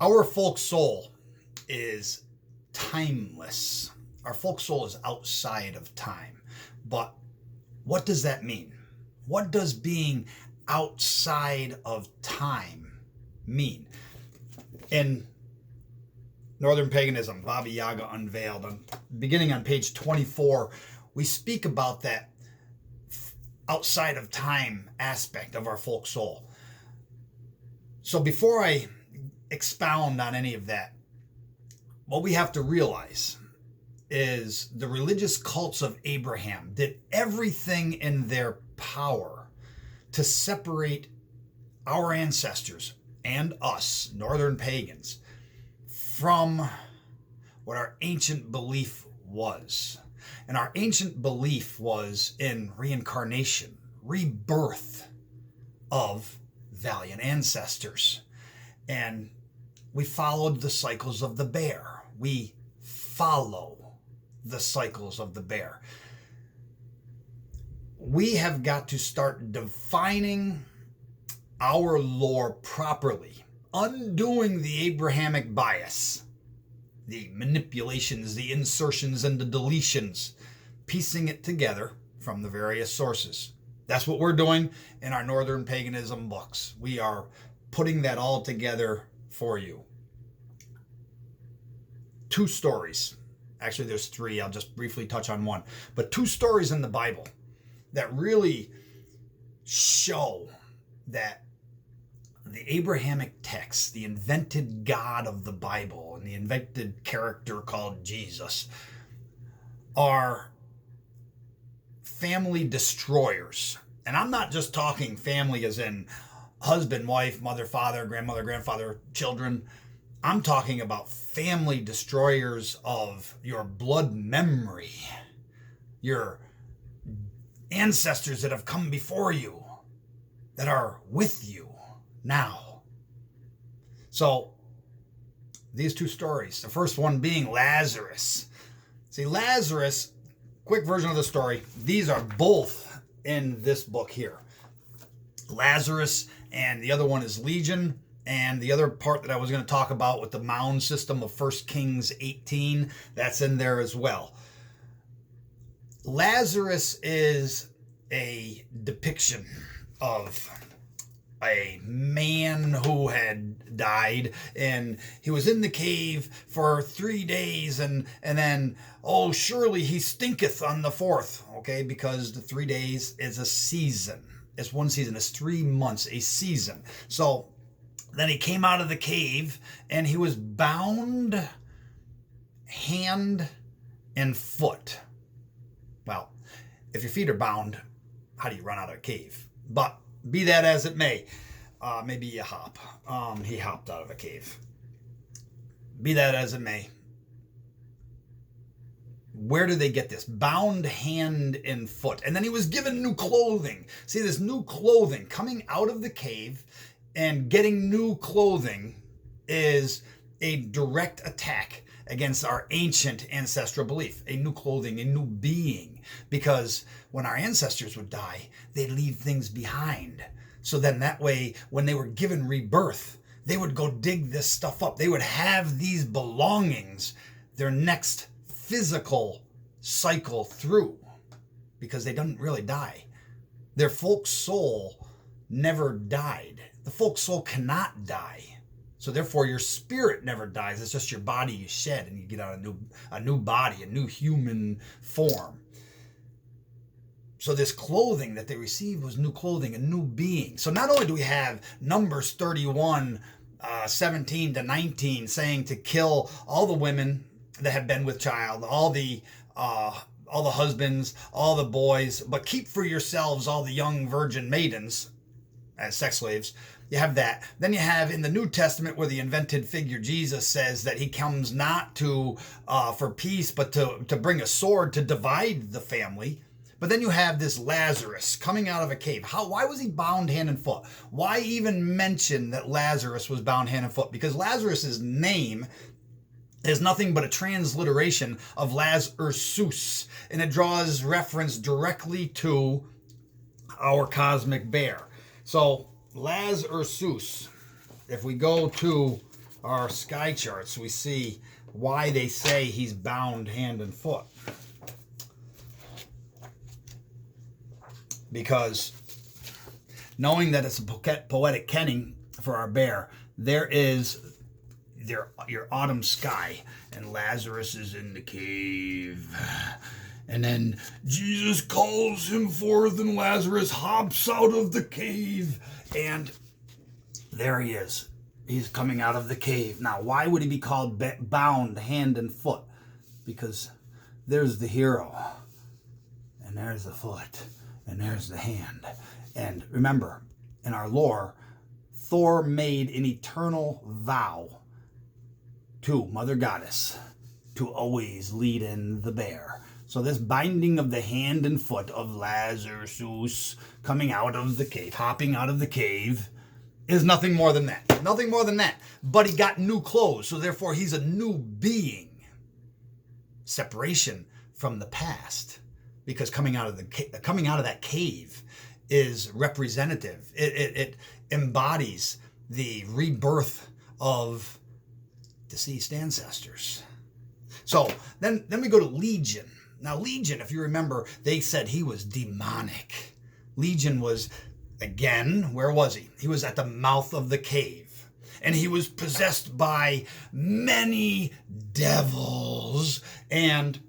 Our folk soul is timeless. Our folk soul is outside of time. But what does that mean? What does being outside of time mean? In Northern Paganism, Baba Yaga Unveiled, beginning on page 24, we speak about that outside of time aspect of our folk soul. So before I expound on any of that, what we have to realize is the religious cults of Abraham did everything in their power to separate our ancestors and us, Northern Pagans, from what our ancient belief was. And our ancient belief was in reincarnation, rebirth of valiant ancestors. And we followed the cycles of the bear. We follow the cycles of the bear. We have got to start defining our lore properly, undoing the Abrahamic bias, the manipulations, the insertions, and the deletions, piecing it together from the various sources. That's what we're doing in our Northern Paganism books. We are putting that all together for you. 2 stories. Actually, there's 3. I'll just briefly touch on one. But 2 stories in the Bible that really show that the Abrahamic text, the invented God of the Bible, and the invented character called Jesus, are family destroyers. And I'm not just talking family as in husband, wife, mother, father, grandmother, grandfather, children. I'm talking about family destroyers of your blood memory, your ancestors that have come before you, that are with you now. So these 2 stories, the first one being Lazarus. See, Lazarus, quick version of the story, these are both in this book here. Lazarus, and the other one is Legion, and the other part that I was going to talk about with the mound system of 1 Kings 18, that's in there as well. Lazarus is a depiction of a man who had died, and he was in the cave for 3 days, and then, oh, surely he stinketh on the 4th, okay, because the 3 days is a season. It's one season. It's 3 months, a season. So then he came out of the cave, and he was bound hand and foot. Well, if your feet are bound, how do you run out of a cave? But be that as it may, maybe you hop. He hopped out of a cave. Be that as it may, where did they get this? Bound hand and foot. And then he was given new clothing. See, this new clothing coming out of the cave and getting new clothing is a direct attack against our ancient ancestral belief. A new clothing, a new being. Because when our ancestors would die, they'd leave things behind. So then that way, when they were given rebirth, they would go dig this stuff up. They would have these belongings their next physical cycle through, because they didn't really die. Their folk soul never died. The folk soul cannot die. So therefore your spirit never dies. It's just your body you shed, and you get out a new body, a new human form. So this clothing that they received was new clothing, a new being. So not only do we have Numbers 31, 17 to 19 saying to kill all the women that have been with child, all the husbands, all the boys, but keep for yourselves all the young virgin maidens as sex slaves. You have that. Then you have in the New Testament where the invented figure Jesus says that he comes not to for peace, but to bring a sword to divide the family. But then you have this Lazarus coming out of a cave. Why was he bound hand and foot? Why even mention that Lazarus was bound hand and foot? Because Lazarus's name is nothing but a transliteration of Lazarus, and it draws reference directly to our cosmic bear. So Lazarus, if we go to our sky charts, we see why they say he's bound hand and foot. Because knowing that it's a poetic kenning for our bear, there is your autumn sky, and Lazarus is in the cave. And then Jesus calls him forth, and Lazarus hops out of the cave. And there he is. He's coming out of the cave. Now, why would he be called bound hand and foot? Because there's the hero, and there's the foot, and there's the hand. And remember, in our lore, Thor made an eternal vow to Mother Goddess to always lead in the bear. So this binding of the hand and foot of Lazarus coming out of the cave, hopping out of the cave, is nothing more than that. Nothing more than that. But he got new clothes, so therefore he's a new being. Separation from the past, because coming out of that cave is representative. It embodies the rebirth of deceased ancestors. So then we go to Legion. Now Legion, if you remember, they said he was demonic. Legion was, again, where was he? He was at the mouth of the cave. And he was possessed by many devils. And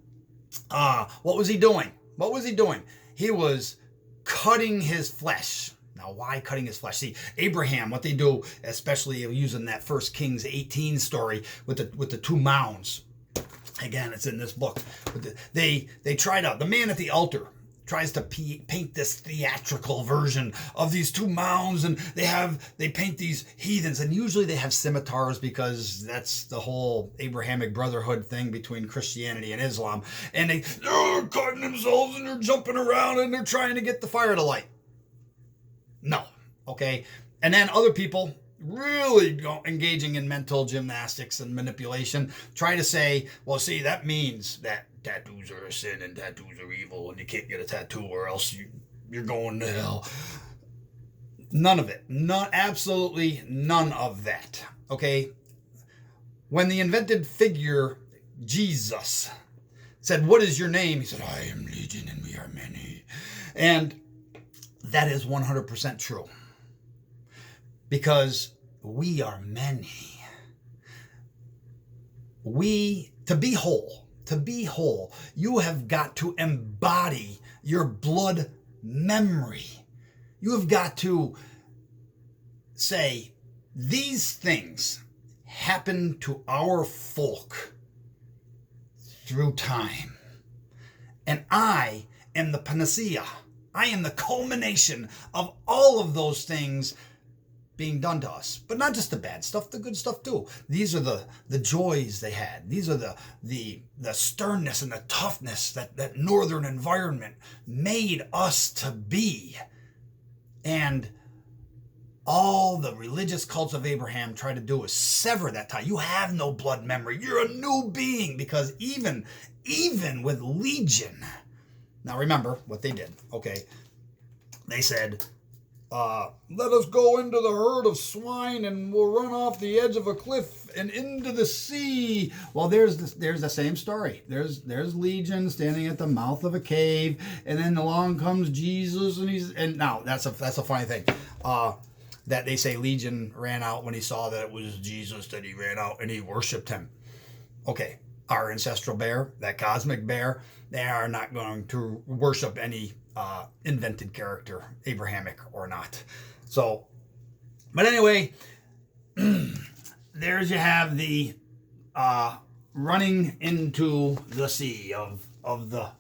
what was he doing? What was he doing? He was cutting his flesh. Now, why cutting his flesh? See, Abraham, what they do, especially using that 1 Kings 18 story with the two mounds. Again, it's in this book. They try to, the man at the altar tries to paint this theatrical version of these two mounds, and they paint these heathens, and usually they have scimitars because that's the whole Abrahamic brotherhood thing between Christianity and Islam, and they're cutting themselves and they're jumping around and they're trying to get the fire to light. No, okay? And then other people really engaging in mental gymnastics and manipulation try to say, well, see, that means that tattoos are a sin and tattoos are evil and you can't get a tattoo or else you're going to hell. None of it. Absolutely none of that. Okay? When the invented figure, Jesus, said, what is your name? He said, I am Legion and we are many. And that is 100% true. Because we are many. To be whole, you have got to embody your blood memory. You have got to say, these things happen to our folk through time. And I am the panacea. I am the culmination of all of those things being done to us. But not just the bad stuff, the good stuff too. These are the joys they had. These are the sternness and the toughness that northern environment made us to be. And all the religious cults of Abraham try to do is sever that tie. You have no blood memory. You're a new being, because even with Legion. Now remember what they did. Okay. They said, let us go into the herd of swine and we'll run off the edge of a cliff and into the sea. Well, there's the same story. There's Legion standing at the mouth of a cave, and then along comes Jesus, and now that's a funny thing. That they say Legion ran out when he saw that it was Jesus, that he ran out and he worshipped him. Okay, our ancestral bear, that cosmic bear, they are not going to worship any invented character, Abrahamic or not. So, but anyway, there's you have the running into the sea of the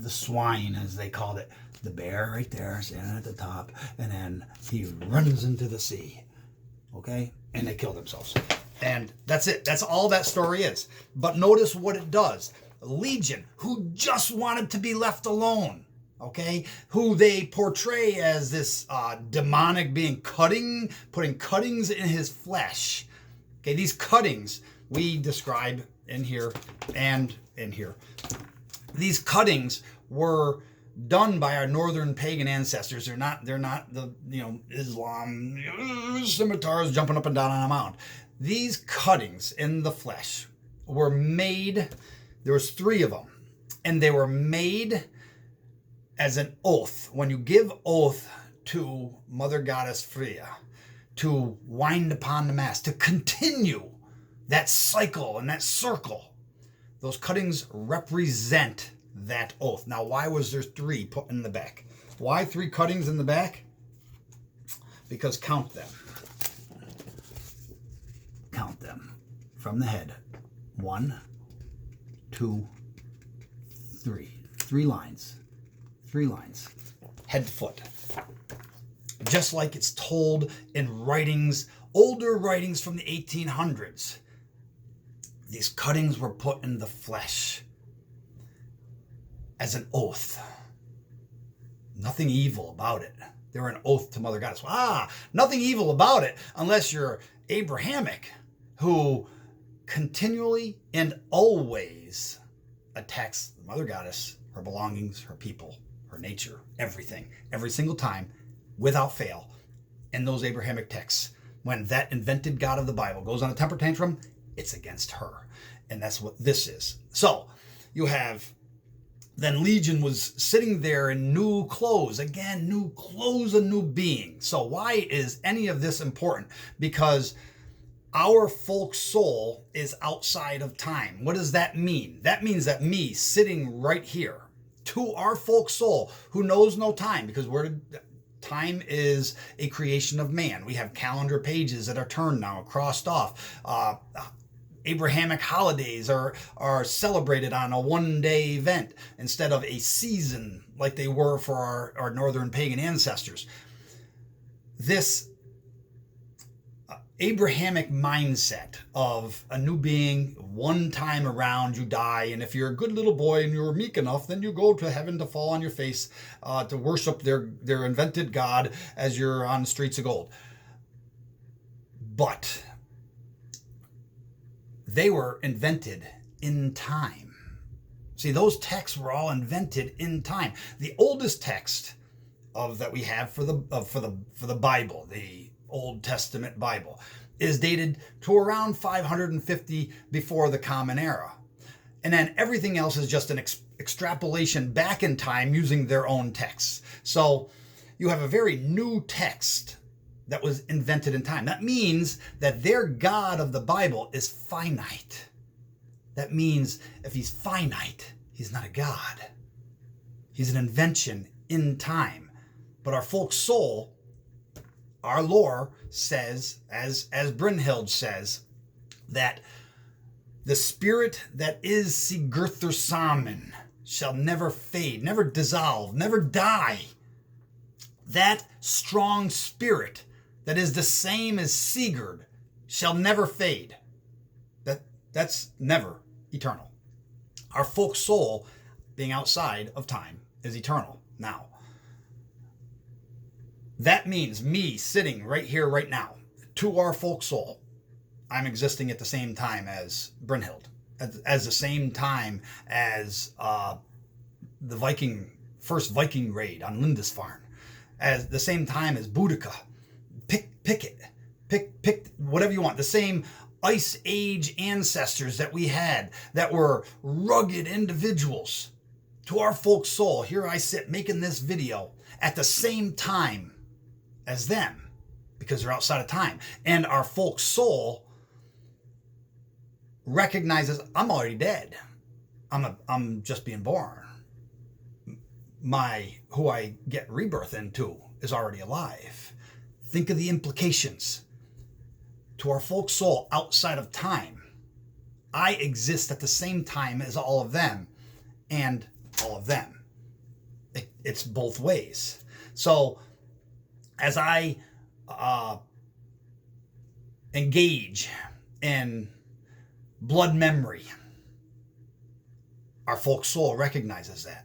swine, as they called it. The bear right there, standing at the top, and then he runs into the sea. Okay? And they kill themselves. And that's it. That's all that story is. But notice what it does. Legion, who just wanted to be left alone, okay, who they portray as this demonic being, putting cuttings in his flesh. Okay, these cuttings we describe in here and in here. These cuttings were done by our northern pagan ancestors. They're not the Islam scimitars jumping up and down on a mound. these cuttings in the flesh were made, there was 3 of them, and they were made as an oath. When you give oath to Mother Goddess Freya, to wind upon the mast, to continue that cycle and that circle, those cuttings represent that oath. Now, why was there 3 put in the back? Why 3 cuttings in the back? Because count them. Count them from the head. 1, 2, 3. 3 lines. 3 lines. Head to foot. Just like it's told in writings, older writings from the 1800s. These cuttings were put in the flesh as an oath. Nothing evil about it. They were an oath to Mother Goddess. Nothing evil about it unless you're Abrahamic, who continually and always attacks the Mother Goddess, her belongings, her people, her nature, everything, every single time, without fail. In those Abrahamic texts, when that invented God of the Bible goes on a temper tantrum, it's against her. And that's what this is. So you have, then Legion was sitting there in new clothes. Again, new clothes, a new being. So why is any of this important? Because our folk soul is outside of time. What does that mean? That means that me sitting right here, to our folk soul who knows no time, because time is a creation of man. We have calendar pages that are turned now, crossed off. Abrahamic holidays are celebrated on a one-day event instead of a season like they were for our Northern Pagan ancestors. This Abrahamic mindset of a new being, one time around you die, and if you're a good little boy and you're meek enough, then you go to heaven to fall on your face to worship their invented God as you're on the streets of gold. But they were invented in time. See, those texts were all invented in time. The oldest text that we have for the Bible, the Old Testament Bible, is dated to around 550 before the Common Era. And then everything else is just an extrapolation back in time using their own texts. So you have a very new text that was invented in time. That means that their God of the Bible is finite. That means if he's finite, he's not a God. He's an invention in time. But our folk soul, our lore says, as Brynhild says, that the spirit that is Sigurður Samin shall never fade, never dissolve, never die. That strong spirit that is the same as Sigurd shall never fade. That's never eternal. Our folk soul, being outside of time, is eternal. Now, that means me sitting right here, right now, to our folk soul, I'm existing at the same time as Brynhild, as the same time as the first Viking raid on Lindisfarne, as the same time as Boudica. Pick whatever you want. The same Ice Age ancestors that we had that were rugged individuals. To our folk soul, here I sit making this video at the same time as them because they're outside of time. And our folk soul recognizes I'm already dead. I'm just being born. Who I get rebirth into is already alive. Think of the implications. To our folk soul outside of time, I exist at the same time as all of them and all of them. It's both ways. So as I engage in blood memory, our folk soul recognizes that.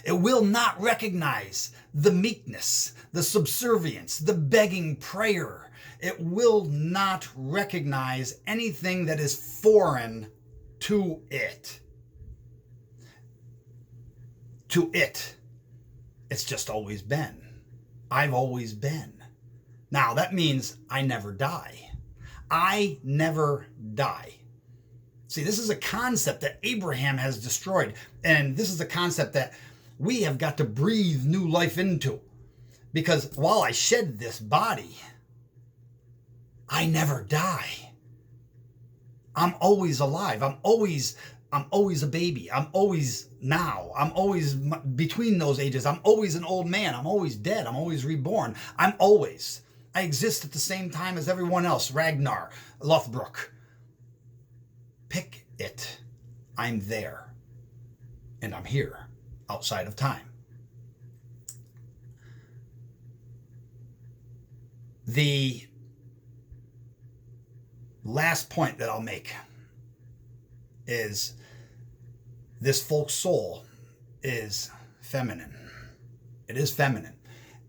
It will not recognize the meekness, the subservience, the begging prayer. It will not recognize anything that is foreign to it. To it, it's just always been. I've always been. Now, that means I never die. I never die. See, this is a concept that Abraham has destroyed. And this is a concept that we have got to breathe new life into. Because while I shed this body, I never die. I'm always alive. I'm always a baby. I'm always now. I'm always between those ages. I'm always an old man. I'm always dead. I'm always reborn. I exist at the same time as everyone else. Ragnar, Lothbrok. Pick it. I'm there. And I'm here, outside of time. The last point that I'll make is this folk soul is feminine. It is feminine.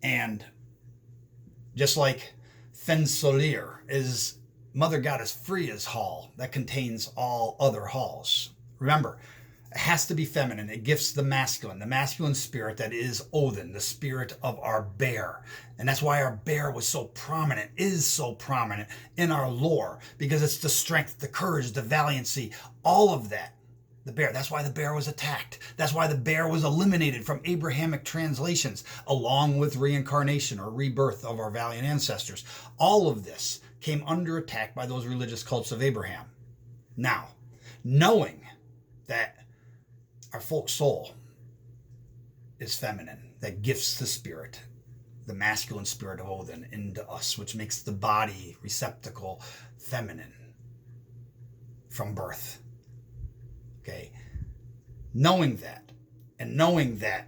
And just like Fensolir is Mother Goddess Freya's hall that contains all other halls. Remember, it has to be feminine. It gifts the masculine spirit that is Odin, the spirit of our bear. And that's why our bear was so prominent, is so prominent in our lore, because it's the strength, the courage, the valiancy, all of that. The bear. That's why the bear was attacked. That's why the bear was eliminated from Abrahamic translations, along with reincarnation or rebirth of our valiant ancestors. All of this came under attack by those religious cults of Abraham. Now, knowing that our folk soul is feminine, that gifts the spirit, the masculine spirit of Odin into us, which makes the body receptacle feminine from birth. Okay, knowing that, and knowing that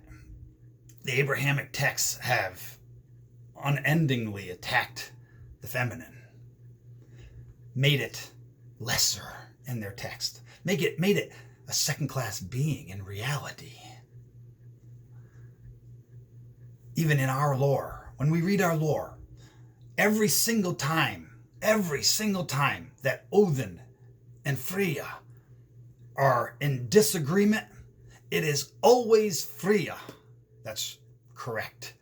the Abrahamic texts have unendingly attacked the feminine, made it lesser in their text, made it a second-class being in reality. Even in our lore, when we read our lore, every single time that Odin and Freya are in disagreement, it is always Freya that's correct.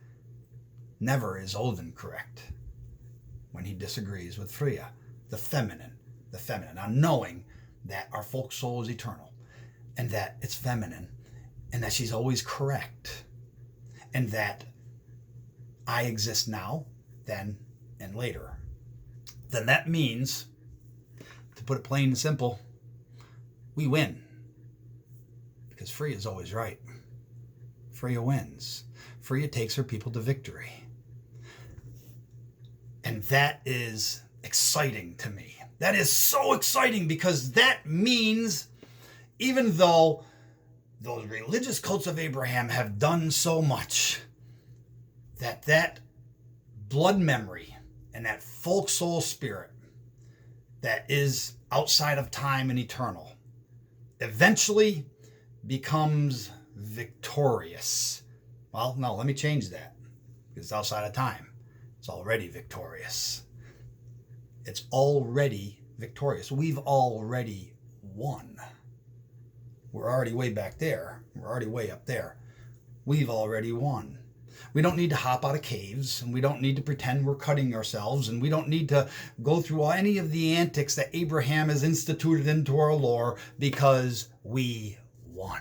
Never is Odin correct when he disagrees with Freya, the feminine. Now, knowing that our folk soul is eternal, and that it's feminine, and that she's always correct, and that I exist now, then, and later, then that means, to put it plain and simple, we win. Because Freya is always right. Freya wins. Freya takes her people to victory. And that is exciting to me. That is so exciting, because that means, even though those religious cults of Abraham have done so much, that blood memory and that folk soul spirit that is outside of time and eternal eventually becomes victorious. Well, no, let me change that. Because it's outside of time. It's already victorious. It's already victorious. We've already won. We're already way back there. We're already way up there. We've already won. We don't need to hop out of caves, and we don't need to pretend we're cutting ourselves, and we don't need to go through any of the antics that Abraham has instituted into our lore, because we won.